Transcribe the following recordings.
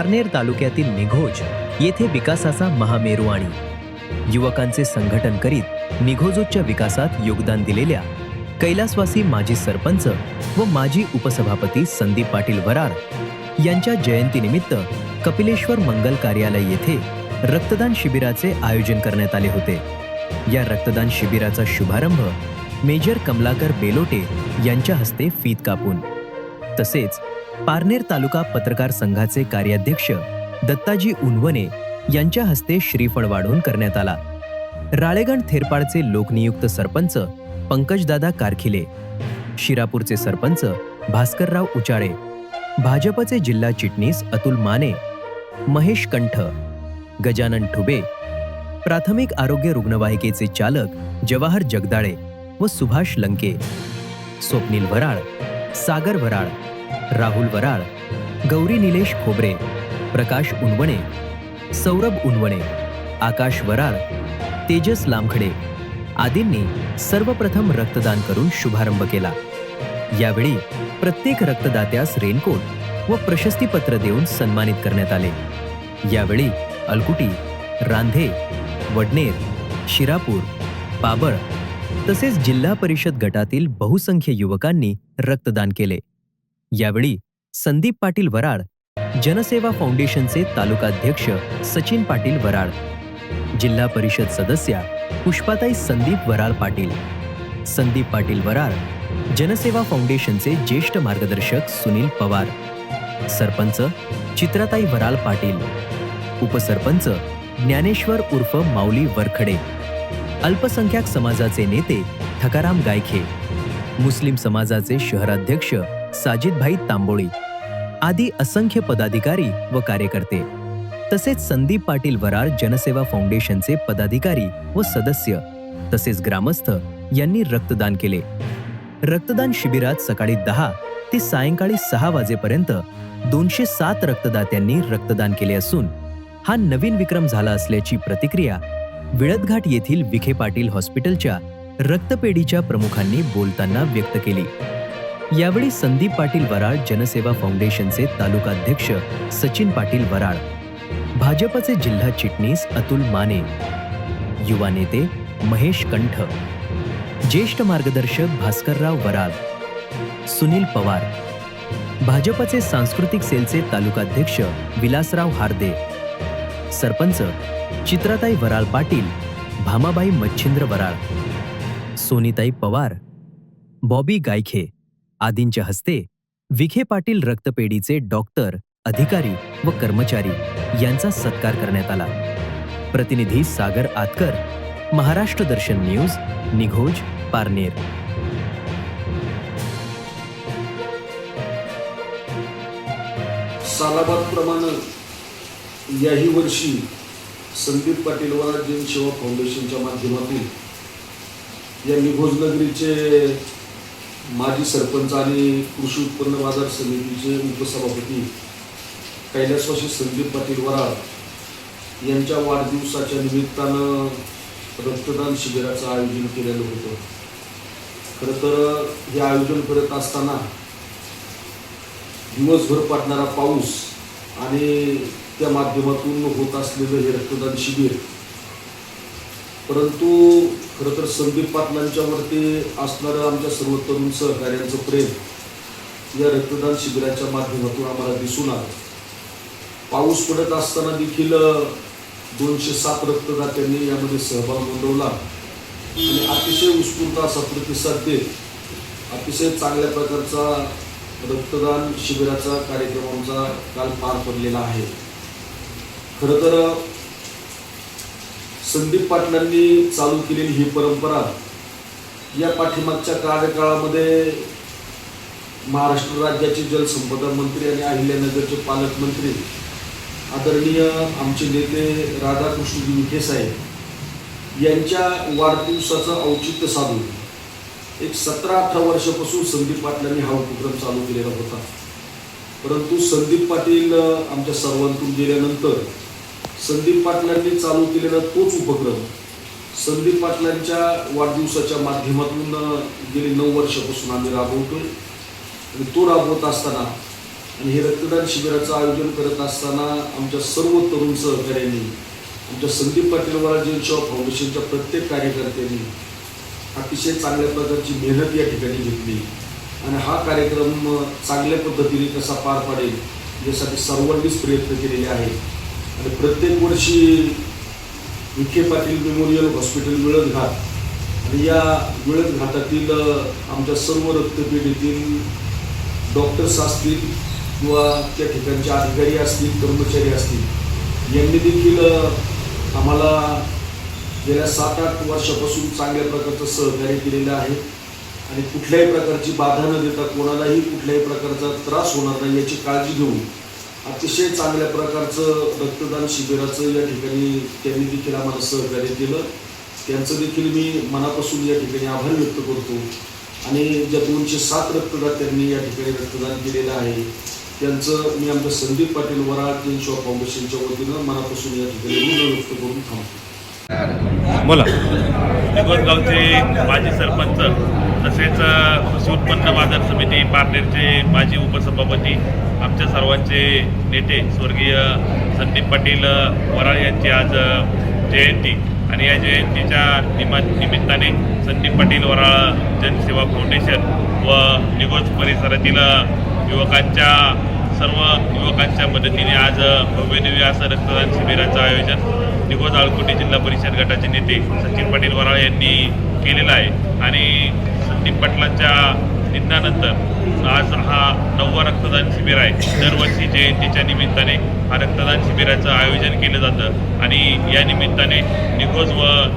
पारनेर तालुक्यातील निघोज येथे विकासाचा महामेरू आणि युवकांचे संघटन करीत निघोजच्या विकासात योगदान दिलेल्या कैलासवासी माजी सरपंच व माजी उपसभापती संदीप पाटील वराड यांच्या जयंतीनिमित्त कपिलेश्वर मंगल कार्यालय येथे रक्तदान शिबिराचे आयोजन करण्यात आले होते। या रक्तदान शिबिराचा शुभारंभ मेजर कमलाकर बेलोटे यांच्या हस्ते फीत कापून, तसेच पारनेर तालुका पत्रकार संघाचे कार्याध्यक्ष दत्ताजी उनवणे यांच्या हस्ते श्रीफळ वाढून करण्यात आला। राळेगण थेरपाडचे लोकनियुक्त सरपंच पंकजदादा कारखिले, शिरापूरचे सरपंच भास्करराव उचाळे, भाजपचे जिल्हा चिटणीस अतुल माने, महेश कंठ, गजानन ठुबे, प्राथमिक आरोग्य रुग्णवाहिकेचे चालक जवाहर जगदाळे व सुभाष लंके, स्वप्नील वराळ, सागर वराळ, राहुल वराळ, गौरी निलेश खोबरे, प्रकाश उनवणे, सौरभ उनवणे, आकाश वराळ, तेजस लामखडे आदींनी सर्वप्रथम रक्तदान करून शुभारंभ केला। यावेळी प्रत्येक रक्तदात्यास रेनकोट व प्रशस्तीपत्र देऊन सन्मानित करण्यात आले। यावेळी अलकुटी, रांधे, वडनेर, शिरापूर, पाबळ तसेच जिल्हा परिषद गटातील बहुसंख्य युवकांनी रक्तदान केले। यावेळी संदीप पाटील वराड, जनसेवा फाउंडेशनचे तालुकाध्यक्ष सचिन पाटील वराड, जिल्हा परिषद सदस्या पुष्पाताई संदीप वराळ पाटील, संदीप पाटील वराळ, जनसेवा फाउंडेशनचे ज्येष्ठ मार्गदर्शक सुनील पवार, सरपंच चित्राताई वराळ पाटील, उपसरपंच ज्ञानेश्वर उर्फ माऊली वरखडे, अल्पसंख्याक समाजाचे नेते ठकाराम गायखे, मुस्लिम समाजाचे शहराध्यक्ष साजिदभाई तांबोळी आदी असंख्य पदाधिकारी व कार्यकर्ते, तसेच संदीप पाटील वराळ जनसेवा फाउंडेशनचे पदाधिकारी व सदस्य तसेच ग्रामस्थ यांनी रक्तदान केले। रक्तदान शिबिरात सकाळी 10 ते सायंकाळी 6 वाजेपर्यंत 207 रक्तदात्यांनी रक्तदान केले असून हा नवीन विक्रम झाला असल्याची प्रतिक्रिया विळदघाट येथील विखे पाटील हॉस्पिटलच्या रक्तपेढीच्या प्रमुखांनी बोलताना व्यक्त केली। यावेळी संदीप पाटील वराळ जनसेवा फाउंडेशनचे तालुकाध्यक्ष सचिन पाटील वराळ, भाजपचे जिल्हा चिटणीस अतुल माने, युवा नेते महेश कंठ, ज्येष्ठ मार्गदर्शक भास्करराव वराळ, सुनील पवार, भाजपचे सांस्कृतिक सेलचे तालुकाध्यक्ष विलासराव हार्दे, सरपंच चित्राताई वराळ पाटील, भामाबाई मच्छिंद्र वराळ, सोनीताई पवार, बॉबी गायखे आदींच्या हस्ते विखे पाटील रक्तपेढीचे डॉक्टर, अधिकारी व कर्मचारी यांचा सत्कार करण्यात आला। प्रतिनिधी सागर आतकर, महाराष्ट्र दर्शन न्यूज, निघोज, पारनेर। सालाबादप्रमाणे याही वर्षी संदीप पाटील वराळ जनसेवा फाउंडेशनच्या माध्यमातून या निघोज नगरीचे माजी सरपंच आणि कृषी उत्पन्न बाजार समितीचे उपसभापती कैलासवासी संदीप पाटील वराळ यांच्या वाढदिवसाच्या निमित्तानं रक्तदान शिबिराचं आयोजन केलेलं होतं। खरं तर हे आयोजन करत असताना दिवसभर पडणारा पाऊस आणि त्या माध्यमातून होत असलेलं हे रक्तदान शिबिर, परंतु खरं तर संदीप पाटलांच्या वरती असणारं आमच्या सर्व तरुण सहकार्यांचं प्रेम या रक्तदान शिबिराच्या माध्यमातून आम्हाला दिसून आलं। पाऊस पडत असताना देखील 207 रक्तदात्यांनी यामध्ये सहभाग नोंदवला आणि अतिशय उत्स्फूर्त असा प्रतिसाद देत अतिशय चांगल्या प्रकारचा रक्तदान शिबिराचा कार्यक्रम आमचा काल पार पडलेला आहे। खरं तर संदीप पाटलांनी चालू केलेली ही परंपरा या पाठीमागच्या कार्यकाळामध्ये महाराष्ट्र राज्याचे जलसंपदा मंत्री आणि अहिल्यानगरचे पालकमंत्री आदरणीय आमचे नेते राधाकृष्ण विखे साहेब यांच्या वाढदिवसाचं औचित्य साधून एक 17-18 वर्षापासून संदीप पाटलांनी हा उपक्रम चालू केलेला होता। परंतु संदीप पाटील आमच्या सर्वांतून गेल्यानंतर संदीप पाटलांनी चालू केलेला तोच उपक्रम संदीप पाटलांच्या वाढदिवसाच्या माध्यमातून गेली 9 वर्षापासून आम्ही राबवतोय आणि तो राबवत असताना आणि हे रक्तदान शिबिराचं आयोजन करत असताना आमच्या सर्व तरुण सहकाऱ्यांनी, आमच्या संदीप पाटील वराळ जैन फाउंडेशनच्या प्रत्येक कार्यकर्त्यांनी अतिशय चांगल्या प्रकारची मेहनत या ठिकाणी घेतली आणि हा कार्यक्रम चांगल्या पद्धतीने कसा पार पाडेल यासाठी सर्वांनीच प्रयत्न केलेले आहेत. आणि प्रत्येक वर्षी विखे पाटील मेमोरियल हॉस्पिटल विळद घाट आणि या विळद घाटातील आमच्या सर्व रक्तपेढीतील डॉक्टर्स असतील किंवा त्या ठिकाणचे अधिकारी असतील, कर्मचारी असतील, यांनी देखील आम्हाला गेल्या 7-8 वर्षापासून चांगल्या प्रकारचं सहकार्य केलेलं आहे आणि कुठल्याही प्रकारची बाधा न देता कोणालाही कुठल्याही प्रकारचा त्रास होणार नाही याची काळजी घेऊन अतिशय चांगल्या प्रकारचं रक्तदान शिबिराचं या ठिकाणी त्यांनी देखील आम्हाला सहकार्य केलं. त्यांचं देखील मी मनापासून या ठिकाणी आभार व्यक्त करतो. आणि ज्या 207 रक्तदात्यांनी या ठिकाणी रक्तदान केलेलं आहे त्यांचं मी आमच्या संदीप पाटील वराळ जैन फाउंडेशनच्या वतीनं मनापासून या ठिकाणी ऋण व्यक्त करून थांबतो. बोला. निगोजगावचे माजी सरपंच तसेच कृषी उत्पन्न बाजार समिती पारनेरचे माजी उपसभापती आमच्या सर्वांचे नेते स्वर्गीय संदीप पाटील वराळ यांची आज जयंती आणि या जयंतीच्या निमित्ताने संदीप पाटील वराळ जनसेवा फाउंडेशन व निगोज परिसरातील सर्व युवकांच्या मदतीने आज भव्यदिव्य असं रक्तदान शिबिराचं आयोजन निगोज आळकुटी जिल्हा परिषद गटाचे नेते सचिन पाटील वराळ यांनी केलेलं आहे. आणि संदीप पाटलांच्या निधनानंतर आज हा 9वा रक्तदान शिबिर आहे. दरवर्षी जयंतीच्या निमित्ताने हा रक्तदान शिबिराचं आयोजन केलं जातं आणि या निमित्ताने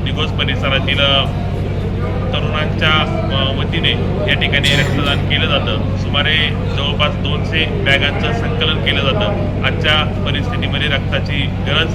निगोज परिसरातील तरुणांच्या वतीने या ठिकाणी रक्तदान केलं जातं. सुमारे जवळपास 200 बॅगांचं संकलन केलं जातं. आजच्या परिस्थितीमध्ये रक्ताची गरज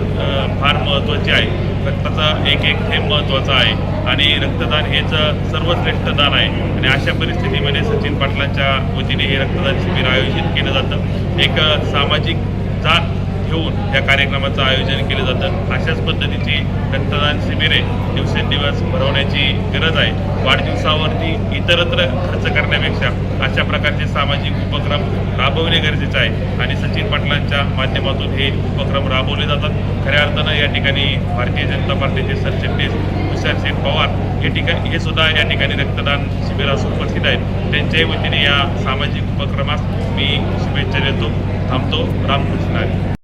फार महत्त्वाची आहे. रक्ताचा एक थेंब महत्त्वाचा आहे आणि रक्तदान हेच सर्वश्रेष्ठ दान आहे. आणि अशा परिस्थितीमध्ये सचिन पाटलांच्या वतीने हे रक्तदान शिबिर आयोजित केलं जातं. एक सामाजिक जाण घेऊन या कार्यक्रमाचं आयोजन केलं जातं. अशाच पद्धतीची रक्तदान शिबिरे दिवसेंदिवस भरवण्याची गरज आहे. वाढदिवसावरती इतरत्र खर्च करण्यापेक्षा अशा प्रकारचे सामाजिक उपक्रम राबवणे गरजेचं आहे आणि सचिन पाटलांच्या माध्यमातून हे उपक्रम राबवले जातात. खऱ्या अर्थानं या ठिकाणी भारतीय जनता पार्टीचे सरचिटणीस तुषार पवार हे सुद्धा या ठिकाणी रक्तदान शिबिरास उपस्थित आहेत. त्यांच्याही वतीने या सामाजिक उपक्रमास मी शुभेच्छा देतो. थांबतो. रामकृष्ण हरी.